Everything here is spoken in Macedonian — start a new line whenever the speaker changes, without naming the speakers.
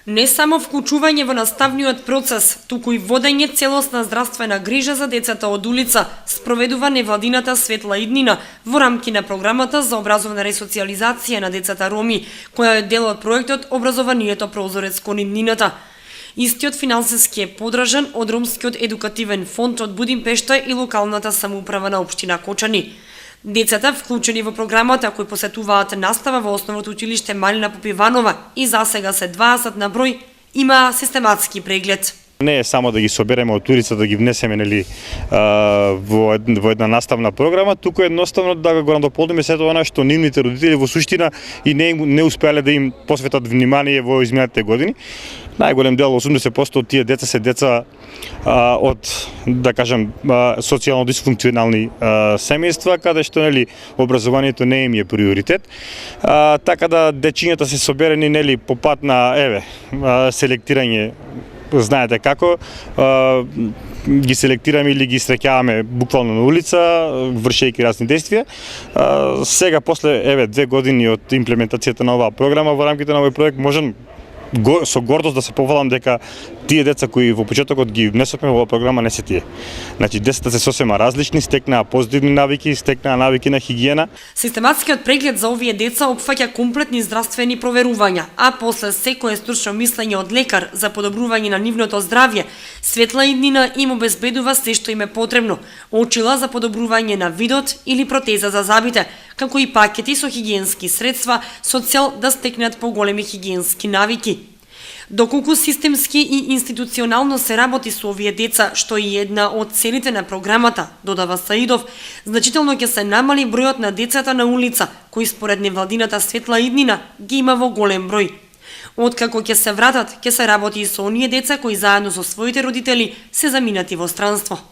Не само вклучување во наставниот процес, туку и водење целосна здравствена грижа за децата од улица, спроведува невладината Светла Иднина во рамки на програмата за образовна ресоциализација на децата роми, која е дел од проектот Образованието прозорец кон иднината. Истиот финансиски е подражан од Ромскиот едукативен фонд од Будимпешта и локалната самоуправа на општина Кочани. Децата, вклучени во програмата, кои посетуваат настава во основното училиште Малина Попиванова и засега се 20 на број, има систематски преглед.
Не е само да ги собереме од улица, да ги внесеме во една наставна програма, туку едноставно да го надополниме сето она што нивните родители во суштина и не успеале да им посветат внимание во изминатите години. Најголем дел, 80% од тие деца се деца од, да кажем, социјално дисфункционални семејства, каде што образованието не им е приоритет. Така да дечињата се соберени по пат на селектирање. Знаете како, ги селектираме или ги среќаваме буквално на улица, вршејќи разни действија. Сега, после 2 години од имплементацијата на оваа програма, во рамките на овој проект можам со гордост да се пофалам дека тие деца кои во почетокот ги внесовме во оваа програма не се тие. Значи, децата се сосема различни, стекнаа позитивни навики, стекнаа навики на хигиена.
Систематскиот преглед за овие деца опфаќа комплетни здравствени проверувања, а после секое стручно мислење од лекар за подобрување на нивното здравје, Светла Иднина им обезбедува се што им е потребно: очила за подобрување на видот или протеза за зъбите, како и пакети со хигиенски средства со цел да стекнат поголеми хигиенски навики. Доколку системски и институционално се работи со овие деца, што е една од целите на програмата, додава Саидов, значително ќе се намали бројот на децата на улица, кои според невладината Светла Иднина ги има во голем број. Откако ќе се вратат, ќе се работи и со оние деца кои заедно со своите родители се заминати во странство.